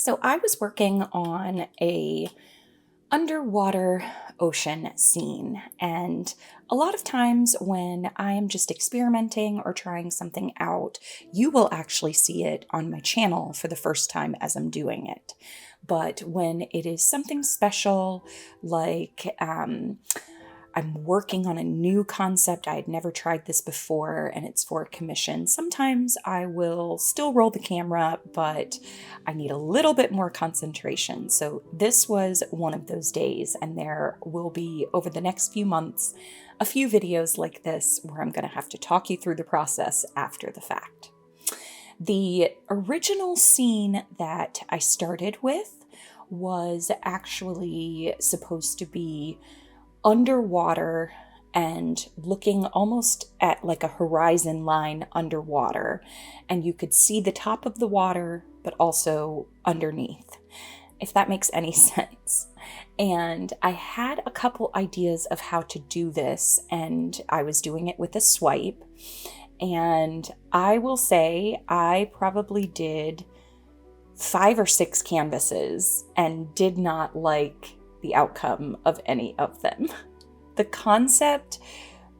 So I was working on a underwater ocean scene, and a lot of times when I am just experimenting or trying something out, you will actually see it on my channel for the first time as I'm doing it. But when it is something special, like I'm working on a new concept. I had never tried this before and it's for a commission. Sometimes I will still roll the camera, but I need a little bit more concentration. So this was one of those days, and there will be, over the next few months, a few videos like this where I'm going to have to talk you through the process after the fact. The original scene that I started with was actually supposed to be underwater and looking almost at like a horizon line underwater, and you could see the top of the water but also underneath, if that makes any sense. And I had a couple ideas of how to do this, and I was doing it with a swipe, and I will say I probably did 5 or 6 canvases and did not like the outcome of any of them. The concept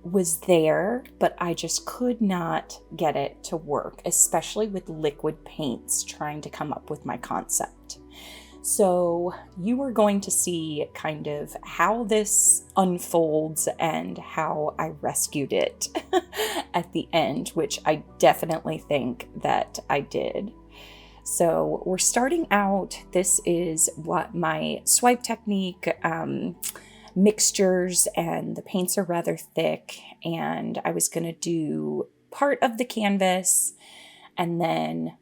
was there, but I just could not get it to work, especially with liquid paints trying to come up with my concept. So you are going to see kind of how this unfolds and how I rescued it at the end, which I definitely think that I did. So we're starting out. This is what my swipe technique, mixtures, and the paints are rather thick. And I was going to do part of the canvas and then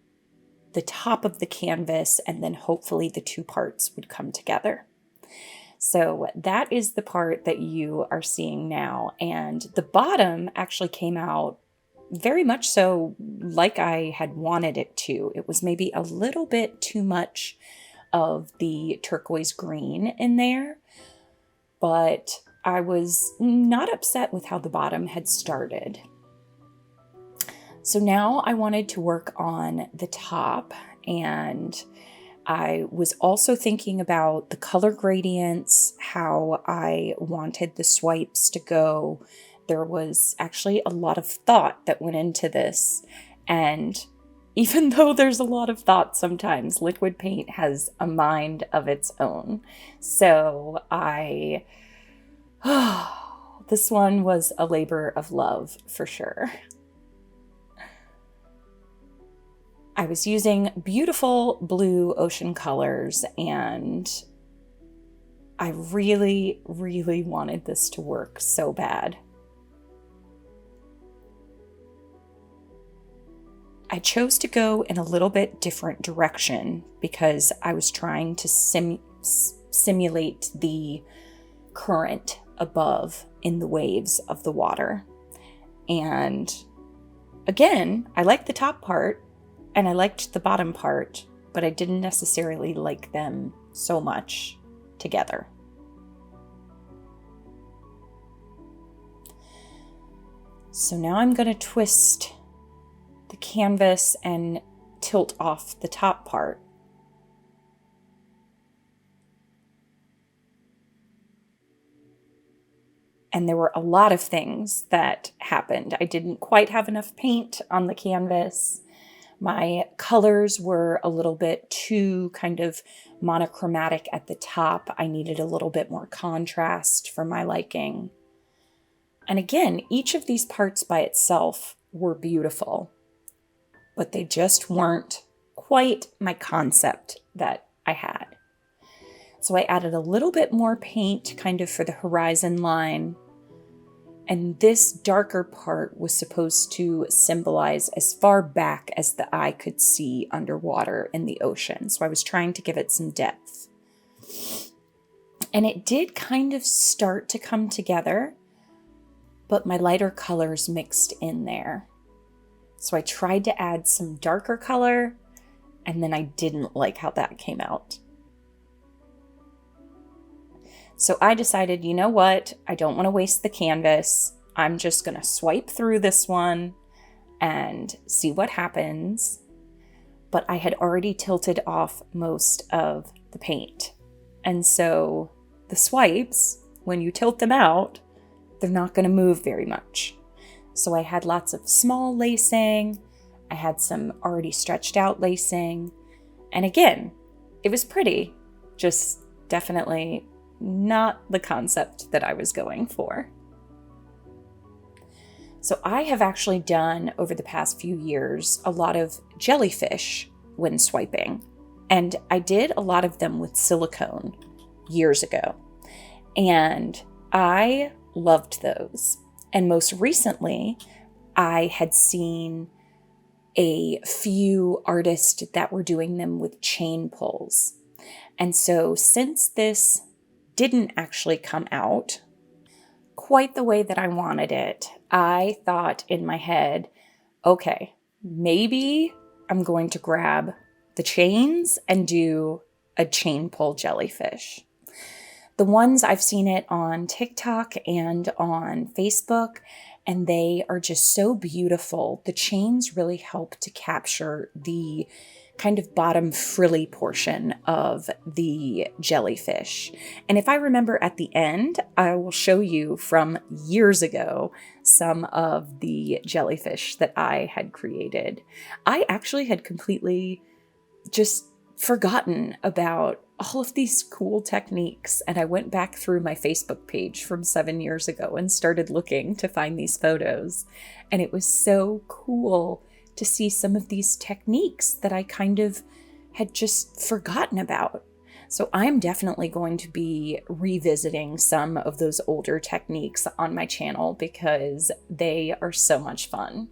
the top of the canvas, and then hopefully the 2 parts would come together. So that is the part that you are seeing now. And the bottom actually came out very much so like I had wanted it to. It was maybe a little bit too much of the turquoise green in there, but I was not upset with how the bottom had started. So now I wanted to work on the top, and I was also thinking about the color gradients, how I wanted the swipes to go. There was actually a lot of thought that went into this. And even though there's a lot of thought sometimes, liquid paint has a mind of its own. So this one was a labor of love for sure. I was using beautiful blue ocean colors, and I really, really wanted this to work so bad. I chose to go in a little bit different direction because I was trying to simulate the current above in the waves of the water. And again, I liked the top part and I liked the bottom part, but I didn't necessarily like them so much together. So now I'm going to twist the canvas and tilt off the top part. And there were a lot of things that happened. I didn't quite have enough paint on the canvas. My colors were a little bit too kind of monochromatic at the top. I needed a little bit more contrast for my liking. And again, each of these parts by itself were beautiful, but they just weren't quite my concept that I had. So I added a little bit more paint kind of for the horizon line. And this darker part was supposed to symbolize as far back as the eye could see underwater in the ocean. So I was trying to give it some depth. And it did kind of start to come together, but my lighter colors mixed in there. So I tried to add some darker color, and then I didn't like how that came out. So I decided, you know what? I don't want to waste the canvas. I'm just going to swipe through this one and see what happens. but I had already tilted off most of the paint. And so the swipes, when you tilt them out, they're not going to move very much. So I had lots of small lacing. I had some already stretched out lacing. And again, it was pretty, just definitely not the concept that I was going for. So I have actually done, over the past few years, a lot of jellyfish when swiping. And I did a lot of them with silicone years ago. And I loved those. And most recently, I had seen a few artists that were doing them with chain pulls. And so since this didn't actually come out quite the way that I wanted it, I thought in my head, okay, maybe I'm going to grab the chains and do a chain pull jellyfish. The ones I've seen it on TikTok and on Facebook, and they are just so beautiful. The chains really help to capture the kind of bottom frilly portion of the jellyfish. And if I remember at the end, I will show you from years ago some of the jellyfish that I had created. I actually had completely just forgotten about all of these cool techniques, and I went back through my Facebook page from 7 years ago and started looking to find these photos. And it was so cool to see some of these techniques that I kind of had just forgotten about. So I'm definitely going to be revisiting some of those older techniques on my channel because they are so much fun.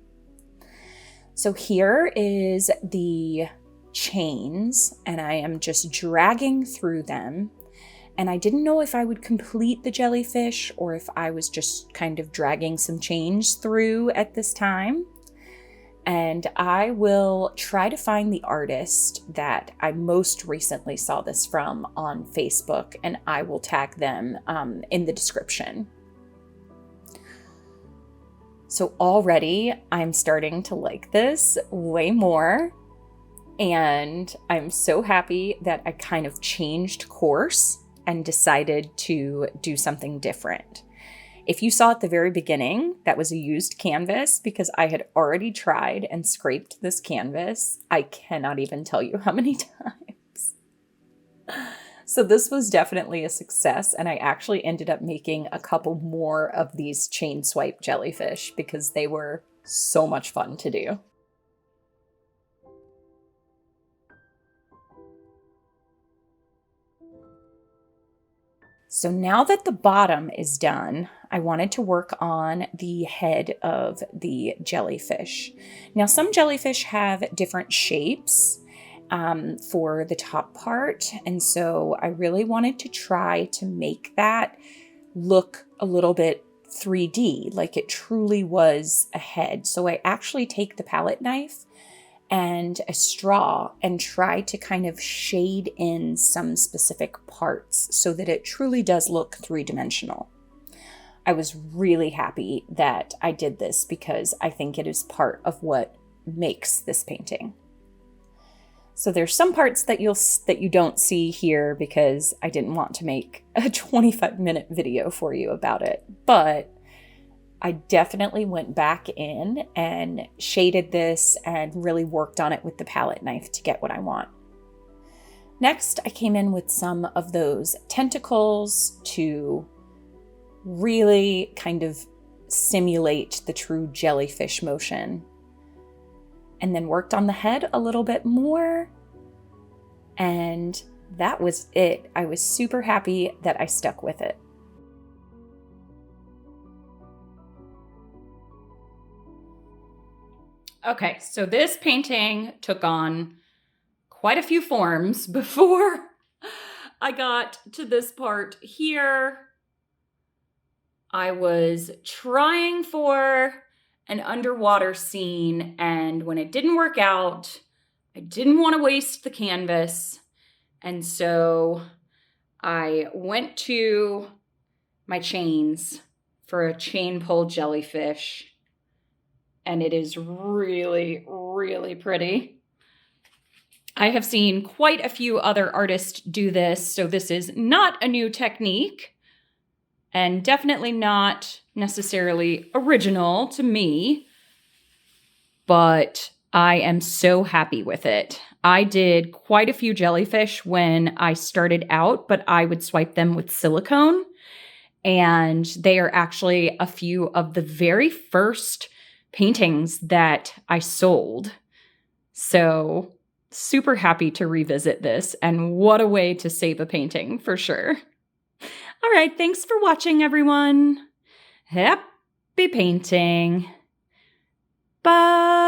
So here is the chains, and I am just dragging through them. And I didn't know if I would complete the jellyfish or if I was just kind of dragging some chains through at this time. And I will try to find the artist that I most recently saw this from on Facebook, and I will tag them in the description. So already I'm starting to like this way more. And I'm so happy that I kind of changed course and decided to do something different. If you saw at the very beginning, that was a used canvas because I had already tried and scraped this canvas. I cannot even tell you how many times. So this was definitely a success, and I actually ended up making a couple more of these chain swipe jellyfish because they were so much fun to do. So now that the bottom is done, I wanted to work on the head of the jellyfish. Now, some jellyfish have different shapes for the top part, and so I really wanted to try to make that look a little bit 3D, like it truly was a head. So I actually take the palette knife and a straw and try to kind of shade in some specific parts so that it truly does look three-dimensional. I was really happy that I did this because I think it is part of what makes this painting. So there's some parts that you don't see here because I didn't want to make a 25-minute video for you about it, but I definitely went back in and shaded this and really worked on it with the palette knife to get what I want. Next, I came in with some of those tentacles to really kind of simulate the true jellyfish motion. And then worked on the head a little bit more. And that was it. I was super happy that I stuck with it. Okay, so this painting took on quite a few forms before I got to this part here. I was trying for an underwater scene, and when it didn't work out, I didn't want to waste the canvas, and so I went to my chains for a chain pull jellyfish. And it is really, really pretty. I have seen quite a few other artists do this, so this is not a new technique and definitely not necessarily original to me, but I am so happy with it. I did quite a few jellyfish when I started out, but I would swipe them with silicone, and they are actually a few of the very first paintings that I sold. So super happy to revisit this, and what a way to save a painting for sure. All right, thanks for watching, everyone. Happy painting. Bye.